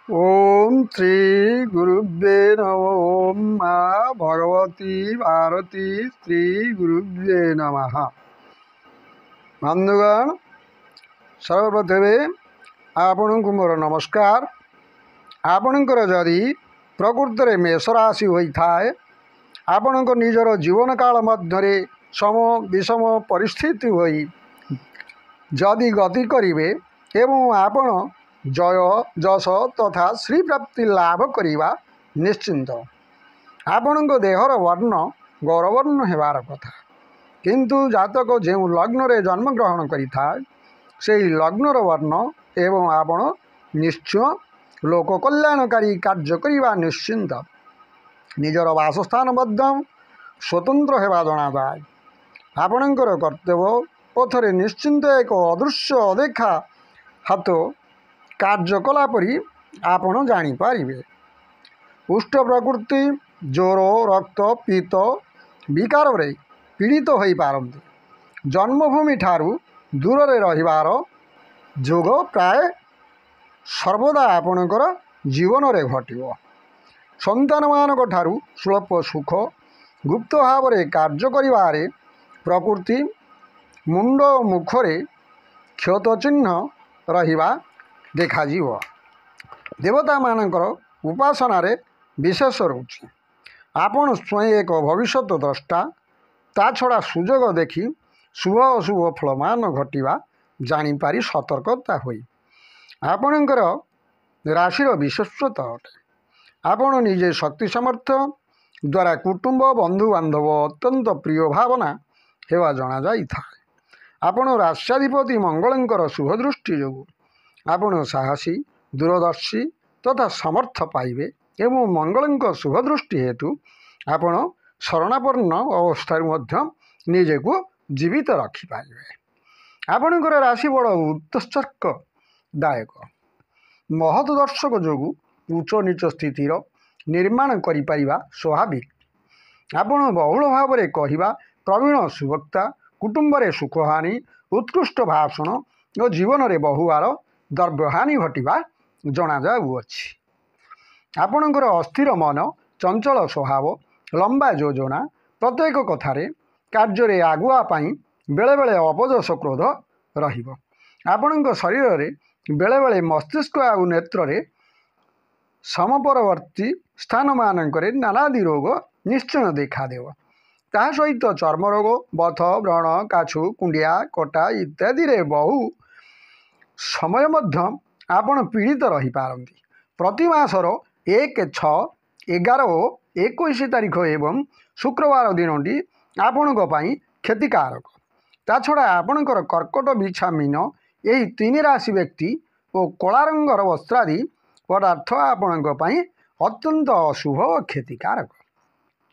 ओम श्री गुरुभ्ये नमः। ओम माँ भगवती भारती श्री गुरुभ्ये नमः। बंधुगण, सर्वप्रथमे आपण को मोर नमस्कार। आपणकर जदि प्रकृत में मेष राशि होता है, आपण निजर जीवन काल मध्य सम विषम परिस्थिति होई जदि गति करिवे एवं आपण जय जश तथा श्री प्राप्ति लाभ करिबा निश्चिंत। आपण देहर वर्ण गौरवर्ण हेबार कथा, किंतु जातक जो लग्न रे जन्म ग्रहण करिथा से लग्नर वर्ण एवं आपण निश्चय लोक कल्याणकारी कार्य करिबा निश्चिंत। निजर वासस्थान मध्य स्वतंत्र हेबा जना जाए। आपणकर कर्तव्य पथरे निश्चिंत एक अदृश्य अदेखा हाथ कार्य कलापरी आपण जानीपारे। उष्ट प्रकृति ज्वर रक्त पीत विकार रे पीड़ित हो पारती। जन्मभूमि ठारू दूर रे रहिबार जोग प्राय सर्वदा आपणकर जीवन रे घटिबो। संतान मानक ठारू स्वल्प सुख गुप्त भाव रे कार्य करिबारे प्रकृति मुंड मुखरे क्षत चिन्ह रहिबा देखा जीव। देवता मानकर उपासना रे विशेष रुचि। आपण स्वयं एक भविष्यत द्रष्टा। ता छड़ा सुजोग देखि शुभ अशुभ फलमान घटिबा जानीपारी सतर्कता होई आपणकर राशिर विशेषता अटे। आपण निजे शक्ति सामर्थ्य द्वारा कुटुंब बंधु बांधव अत्यंत प्रिय भावना हेवा जना जाई थाए। आपण राष्ट्राधिपति मंगलंकर शुभ दृष्टि जोगु आपण साहसी दूरदर्शी तथा समर्थ पाइबे एवं मंगलंक शुभ दृष्टि हेतु आपण शरणापन्न अवस्था निजे को जीवित रखिपारे। आपणकर राशि बड़ उत्सर्गदायक महत दर्शक जोगु उच्च नीच स्थितिर निर्माण करिपारिबा स्वाभाविक। आपण बहुल भाव में कहवा प्रवीण सुवक्ता कुटुंब रे सुखहानि उत्कृष्ट भाषण और जीवन रे बहुवार द्रव्यहानि घटिबा जना जाउअछि। आपणकर अस्थिर मन चंचल स्वभाव लंबा योजना प्रत्येक कथारे कार्य रे आगुआ पाई बेले बेले अपजस क्रोध रहिबो। आपणक शरीर रे बेले बेले मस्तिष्क आउ नेत्र रे समपरवर्ती स्थान मानकरे नानादि रोग निश्चय देखादेव। ता सहित चर्म रोग बथ व्रण काछु कुंडिया कटा इत्यादि रे बहु समय मध्य आपण पीड़ित रही पारंती। प्रति मासर 1, 6, 11 और 21 तारीख एवं शुक्रवार दिनटी आपणक पई क्षतिकारक। ता छड़ा आपणकर कर्कट बिछा मीन यही 3 राशि व्यक्ति और कला रंगर वस्त्रादि पदार्थ आपणक पई अत्यंत अशुभ और क्षतिकारक।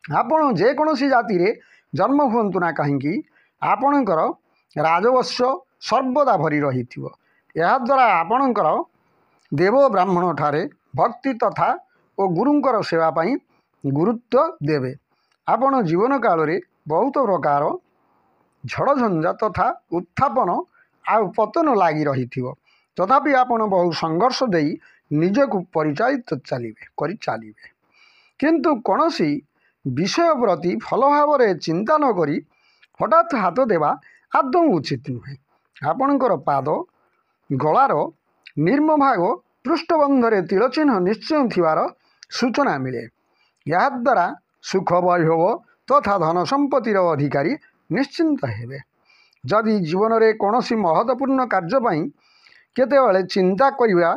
आपण जेकोसी जाति रे जन्म हुंतु ना कहीं आपणकर राजवश्य सर्वदा भरी रही यह द्वारा आपणकर देव ब्राह्मण ठारे भक्ति तथा और गुरुंकर सेवा पाई गुरुत्व देवे। आपण जीवन काल रे बहुत प्रकार झड़झंझा तथा उत्थापन आउ पतन लगी रही तथापि आपण बहु संघर्ष देई निजक परिचालित चलिए किंतु कौनसी विषय प्रति फल भाव में चिंता न करी हठात हाथ देवा आदौ उचित नुहे। आपणकर पाद गलार निर्म भाग पृष्ठबंधरे तिल चिन्ह निश्चय थिवार सूचना मिले। या द्वारा सुख वैभव तथा धन संपत्तिर अधिकारी निश्चिंत हेबे। जदि जीवन में कौनसी महत्वपूर्ण कार्यपाई केतेबेले चिंता करिबा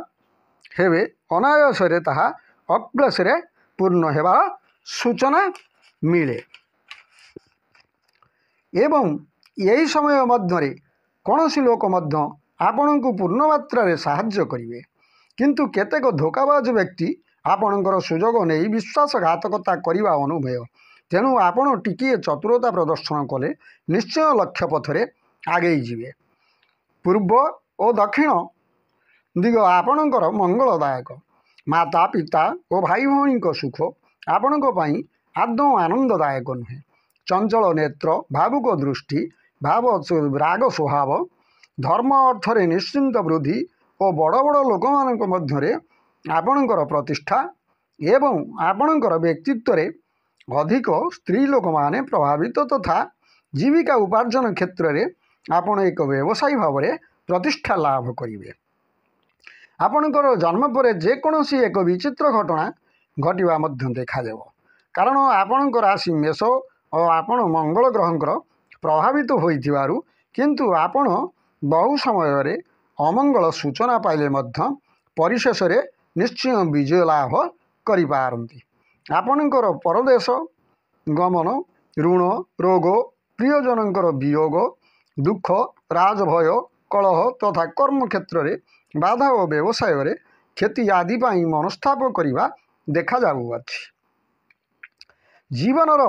हेबे अनायासरे ताहा अक्लेशरे पूर्ण हेबार सूचना मिले। एवं यही समय मध्य कौनसी लोक मध्य आपण को पूर्ण मात्रा रे साहाय्य करिवे, किंतु केतेक धोखाबाज व्यक्ति आपणकर सुजोग नहीं विश्वासघातकता करने अनुभव। तेणु आपण टिकिए चतुरता प्रदर्शन कले निश्चय लक्ष्य पथरे आगे जीवे। पूर्व और दक्षिण दिग आपणकर मंगलदायक। माता पिता और भाई भौणी सुख आपण आदौ आनंददायक नुहे। चंचल नेत्र भावुक दृष्टि भाव राग स्वभाव धर्म अर्थरे निश्चिंत वृद्धि और बड़ बड़ लोक मान मध्य ଆପଣଙ୍କର ପ୍ରତିଷ୍ଠା ଏବଂ ଆପଣଙ୍କର ବ୍ୟକ୍ତିତ୍ୱରେ ଅଧିକ ସ୍ତ୍ରୀ ଲୋକମାନେ ପ୍ରଭାବିତ ତଥା ଜୀବିକା ଉପାର୍ଜନ କ୍ଷେତ୍ରରେ ଆପଣ ଏକ ବ୍ୟବସାୟୀ ଭାବରେ ପ୍ରତିଷ୍ଠା ଲାଭ କରିବେ। ଆପଣଙ୍କର ଜନ୍ମ ପରେ ଯେକୌଣସି ଏକ ବିଚିତ୍ର ଘଟଣା ଘଟିବା ମଧ୍ୟ ଦେଖାଦେବ, କାରଣ ଆପଣଙ୍କ ରାଶି ମେଷ ଓ ଆପଣ ମଙ୍ଗଳ ଗ୍ରହଙ୍କର ପ୍ରଭାବିତ ହୋଇଥିବାରୁ। କିନ୍ତୁ ଆପଣ ବହୁ ସମୟରେ ଅମଙ୍ଗଳ ସୂଚନା ପାଇଲେ ମଧ୍ୟ ପରିଶେଷରେ ନିଶ୍ଚୟ ବିଜୟ ଲାଭ କରିପାରନ୍ତି। ଆପଣଙ୍କର ପରଦେଶ ଗମନ, ଋଣ, ରୋଗ, ପ୍ରିୟଜନଙ୍କର ବିୟୋଗ, ଦୁଃଖ, ରାଜଭୟ, କଳହ ତଥା କର୍ମକ୍ଷେତ୍ରରେ ବାଧା ଓ ବ୍ୟବସାୟରେ କ୍ଷତି ଆଦି ପାଇଁ ମନସ୍ତାପ କରିବା ଦେଖାଯାଉଅଛି। ଜୀବନର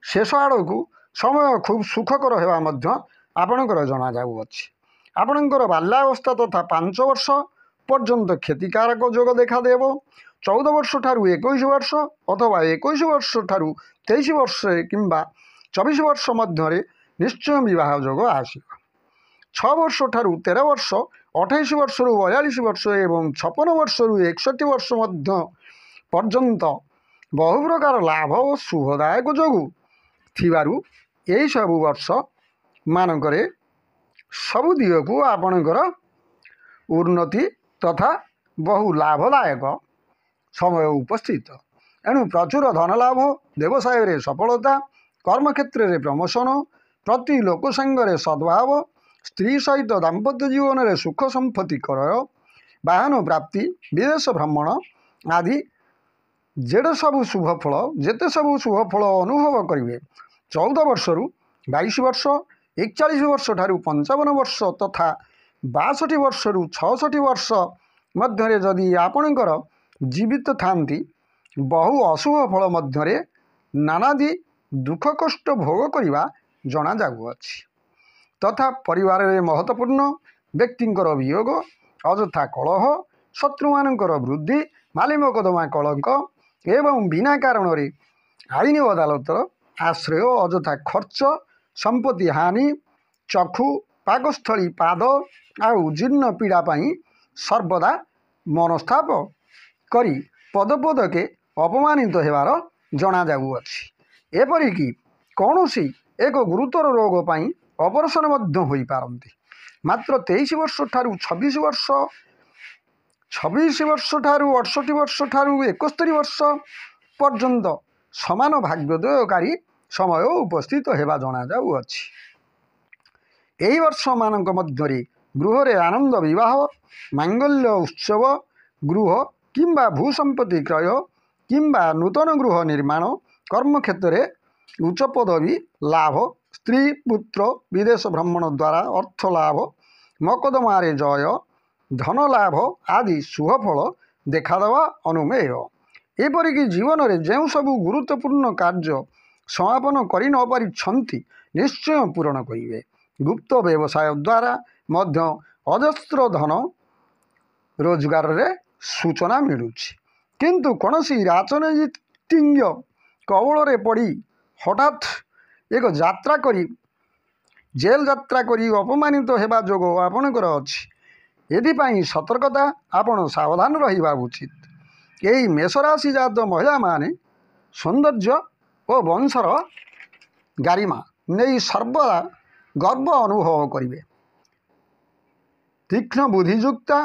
ଶେଷ ଆଡ଼କୁ ସମୟ ଖୁବ୍ ସୁଖକର ହେବା ମଧ୍ୟ ଆପଣଙ୍କର ଜଣାଯାଉଅଛି। ଆପଣଙ୍କର ବାଲ୍ୟାବସ୍ଥା ତଥା 5 ବର୍ଷ ପର୍ଯ୍ୟନ୍ତ କ୍ଷତିକାରକ ଯୋଗ ଦେଖାଦେବ। 14 ବର୍ଷ ଠାରୁ 21 ବର୍ଷ ଅଥବା 21 ବର୍ଷ ଠାରୁ 23 ବର୍ଷ କିମ୍ବା 24 ବର୍ଷ ମଧ୍ୟରେ ନିଶ୍ଚୟ ବିବାହ ଯୋଗ ଆସିବ। 6 ବର୍ଷ ଠାରୁ 13 ବର୍ଷ, 28 ବର୍ଷରୁ 42 ବର୍ଷ ଏବଂ 56 ବର୍ଷରୁ 61 ବର୍ଷ ମଧ୍ୟ ପର୍ଯ୍ୟନ୍ତ ବହୁ ପ୍ରକାର ଲାଭ ଓ ଶୁଭଦାୟକ ଯୋଗ ଥିବାରୁ ଏହିସବୁ ବର୍ଷ ମାନଙ୍କରେ ସବୁ ଦିଗକୁ ଆପଣଙ୍କର ଉନ୍ନତି ତଥା ବହୁ ଲାଭଦାୟକ ସମୟ ଉପସ୍ଥିତ। ଏଣୁ ପ୍ରଚୁର ଧନଲାଭ, ବ୍ୟବସାୟରେ ସଫଳତା, କର୍ମକ୍ଷେତ୍ରରେ ପ୍ରମୋଶନ, ପ୍ରତି ଲୋକ ସାଙ୍ଗରେ ସଦ୍ଭାବ, ସ୍ତ୍ରୀ ସହିତ ଦାମ୍ପତ୍ୟ ଜୀବନରେ ସୁଖ ସମ୍ପତ୍ତି କ୍ରୟ, ବାହନ ପ୍ରାପ୍ତି, ବିଦେଶ ଭ୍ରମଣ ଆଦି ଯେତେ ସବୁ ଶୁଭଫଳ ଅନୁଭବ କରିବେ। 14 ବର୍ଷରୁ 22 ବର୍ଷ, 41 ବର୍ଷ ଠାରୁ 55 ବର୍ଷ ତଥା 62 ବର୍ଷରୁ 66 ବର୍ଷ ମଧ୍ୟରେ ଯଦି ଆପଣଙ୍କର ଜୀବିତ ଥାନ୍ତି, ବହୁ ଅଶୁଭ ଫଳ ମଧ୍ୟରେ ନାନାଦି ଦୁଃଖ କଷ୍ଟ ଭୋଗ କରିବା ଜଣାଯାଉଅଛି। ତଥା ପରିବାରରେ ମହତ୍ତ୍ୱପୂର୍ଣ୍ଣ ବ୍ୟକ୍ତିଙ୍କର ବିୟୋଗ, ଅଯଥା କଳହ, ଶତ୍ରୁମାନଙ୍କର ବୃଦ୍ଧି, ମାଲି ମକଦ୍ଦମା କଳଙ୍କ ଏବଂ ବିନା କାରଣରେ ଆଇନ ଅଦାଲତର ଆଶ୍ରୟ, ଅଯଥା ଖର୍ଚ୍ଚ, ସମ୍ପତ୍ତି ହାନି, ଚକ୍ଷୁ, ପାକସ୍ଥଳୀ, ପାଦ ଆଉ ଜୀର୍ଣ୍ଣ ପୀଡ଼ା ପାଇଁ ସର୍ବଦା ମନସ୍ତାପ କରି ପଦପଦକେ ଅପମାନିତ ହେବାର ଜଣାଯାଉଅଛି। ଏପରିକି କୌଣସି ଏକ ଗୁରୁତର ରୋଗ ପାଇଁ ଅପରେସନ ମଧ୍ୟ ହୋଇପାରନ୍ତି। ମାତ୍ର 23 ବର୍ଷ ଠାରୁ 26 ବର୍ଷ, 26 ବର୍ଷ ଠାରୁ 68 ବର୍ଷ ଠାରୁ 71 ବର୍ଷ ପର୍ଯ୍ୟନ୍ତ ସମାନ ଭାଗ୍ୟୋଦୟକାରୀ ସମୟ ଉପସ୍ଥିତ ହେବା ଜଣାଯାଉଅଛି। ଏହି ବର୍ଷମାନଙ୍କ ମଧ୍ୟରେ ଗୃହରେ ଆନନ୍ଦ ବିବାହ, ମାଙ୍ଗଲ୍ୟ ଉତ୍ସବ, ଗୃହ କିମ୍ବା ଭୂସମ୍ପତ୍ତି କ୍ରୟ କିମ୍ବା ନୂତନ ଗୃହ ନିର୍ମାଣ, କର୍ମକ୍ଷେତ୍ରରେ ଉଚ୍ଚ ପଦବୀ ଲାଭ, ସ୍ତ୍ରୀ ପୁତ୍ର ବିଦେଶ ଭ୍ରମଣ ଦ୍ୱାରା ଅର୍ଥ ଲାଭ, ମକଦ୍ଦମାରେ ଜୟ, ଧନ ଲାଭ ଆଦି ଶୁଭଫଳ ଦେଖାଦେବା ଅନୁମେୟ। ଏପରିକି ଜୀବନରେ ଯେଉଁ ସବୁ ଗୁରୁତ୍ୱପୂର୍ଣ୍ଣ କାର୍ଯ୍ୟ ସମାପନ କରି ନ ପାରିଛନ୍ତି, ନିଶ୍ଚୟ ପୂରଣ କରିବେ। ଗୁପ୍ତ ବ୍ୟବସାୟ ଦ୍ୱାରା ମଧ୍ୟ ଅଜସ୍ର ଧନ ରୋଜଗାରରେ ସୂଚନା ମିଳୁଛି। କିନ୍ତୁ କୌଣସି ରାଜନୀତିଜ୍ଞ କବଳରେ ପଡ଼ି ହଠାତ୍ ଏକ ଜେଲ୍ ଯାତ୍ରା କରି ଅପମାନିତ ହେବା ଯୋଗ ଆପଣଙ୍କର ଅଛି। ଏଥିପାଇଁ ସତର୍କତା, ଆପଣ ସାବଧାନ ରହିବା ଉଚିତ। ଏହି ମେଷରାଶି ଜାତ ମହିଳାମାନେ ସୌନ୍ଦର୍ଯ୍ୟ ଓ ବଂଶର ଗାରିମା ନେଇ ସର୍ବଦା ଗର୍ବ ଅନୁଭବ କରିବେ। ତୀକ୍ଷ୍ଣ ବୁଦ୍ଧିଯୁକ୍ତା,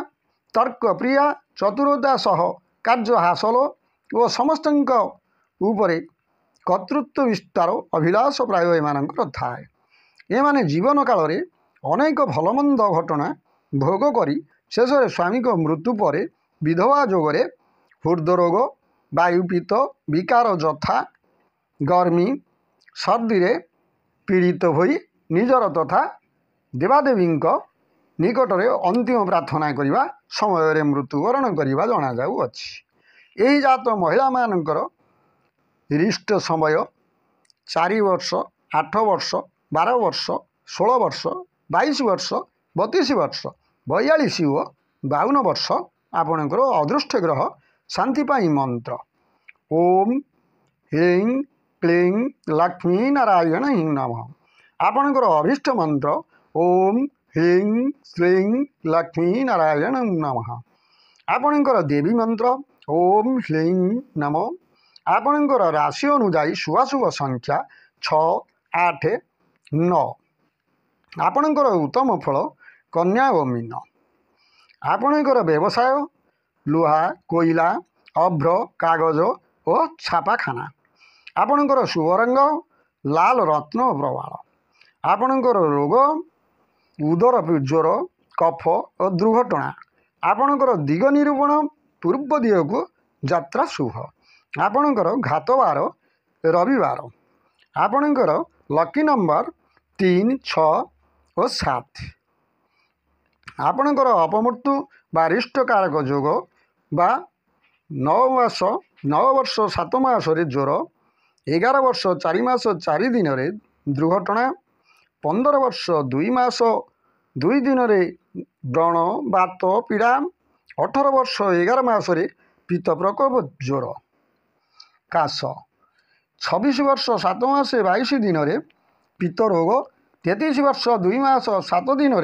ତର୍କପ୍ରିୟା, ଚତୁରତା ସହ କାର୍ଯ୍ୟ ହାସଲ ଓ ସମସ୍ତଙ୍କ ଉପରେ କର୍ତ୍ତୃତ୍ୱ ବିସ୍ତାର ଅଭିଳାଷ ପ୍ରାୟ ଏମାନଙ୍କର ଥାଏ। ଏମାନେ ଜୀବନ କାଳରେ ଅନେକ ଭଲମନ୍ଦ ଘଟଣା ଭୋଗ କରି ଶେଷରେ ସ୍ୱାମୀଙ୍କ ମୃତ୍ୟୁ ପରେ ବିଧବା ଯୋଗରେ ହୃଦରୋଗ, ବାୟୁପିତ୍ତ, ବିକାର ଯଥା ଗର୍ମୀ, ସର୍ଦ୍ଦିରେ ପୀଡ଼ିତ ହୋଇ ନିଜର ତଥା ଦେବାଦେବୀଙ୍କ ନିକଟରେ ଅନ୍ତିମ ପ୍ରାର୍ଥନା କରିବା ସମୟରେ ମୃତ୍ୟୁବରଣ କରିବା ଜଣାଯାଉଅଛି। ଏହି ଜାତ ମହିଳାମାନଙ୍କର ରିଷ୍ଟ ସମୟ 4 ବର୍ଷ, 8 ବର୍ଷ, 12 ବର୍ଷ, 16 ବର୍ଷ, 22 ବର୍ଷ, 32 ବର୍ଷ, 42 ଓ 52 ବର୍ଷ। ଆପଣଙ୍କର ଅଦୃଷ୍ଟ ଗ୍ରହ ଶାନ୍ତି ପାଇଁ ମନ୍ତ୍ର: ଓମ୍ ହ୍ରୀଂ କ୍ଲିଂ ଲକ୍ଷ୍ମୀ ନାରାୟଣ ହିଁ ନମଃ। ଆପଣଙ୍କର ଅଭୀଷ୍ଟ ମନ୍ତ୍ର: ଓମ୍ ହ୍ରୀଂ ଶ୍ରୀଂ ଲକ୍ଷ୍ମୀ ନାରାୟଣ ନମଃ। आपणकर देवी मंत्र ओम ह्लीं नमो। आपणकर राशि अनुजाई शुभाशुभ संख्या 6 8 9। आपणकर उत्तम फल कन्या और मीन। आपणकर व्यवसाय लुहा कोईला अभ्र कागज और छापाखाना। आपणकर शुभ रंग लाल रत्न प्रवाल। आपणकर रोग उदर ज्वर कफ और दुर्घटना। आपणकर दिग निरूपण पूर्व दिग को यात्रा शुभ। आपणकर घातवार रविवार। आपणकर लकी नंबर 3 6 और 7। आपणकर अपमृत्यु बारिष्ट कारक जोग बा 9 वर्ष 7 मास ज्वर 11 वर्ष 4 मास 4 दिन दुर्घटना 15 वर्ष 2 मास 2 दिन व्रण बात पीड़ा 18 वर्ष 11 मास पीत प्रकोप ज्वर काश 26 वर्ष 7 मास 22 दिन पीत रोग 33 वर्ष 2 मास 7 दिन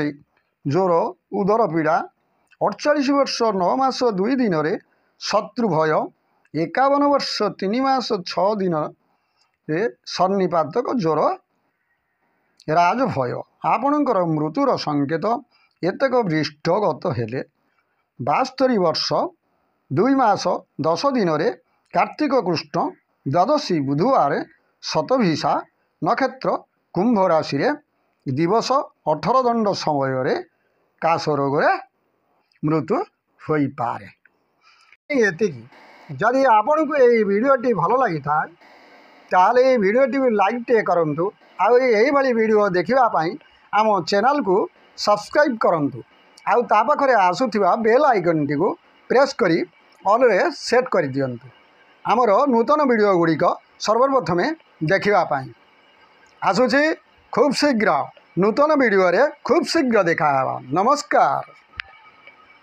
ज्वर उदर पीड़ा 48 वर्ष 9 मास 2 दिन शत्रु भय 51 वर्ष 3 मास 6 दिन सन्निपातक ज्वर राज भय। आपणकर मृत्युर संकेत एतक वृष्ठगत हेले 72 वर्ष 2 मास 10 दिन कार्तिक कृष्ण द्वादशी बुधवार शतभिषा नक्षत्र कुंभ राशि दिवस 18 दंड समय काश रोग मृत्यु हो पारे। जदि आपन को ये वीडियोटी भल लगी था ताले ये वीडियोटी लाइक टे करंतु आउ यही वीडियो देखापी आम चैनल को सब्सक्राइब करंतु आउ ता पाखरे आसुथिबा बेल आइकन टी को प्रेस करी ऑल रे सेट कर दियंतु आमर नूतन वीडियो गुड़िक सर्वप्रथमे देखापी आसुची खूब शीघ्र नूतन वीडियो रे खूब शीघ्र देखा। नमस्कार।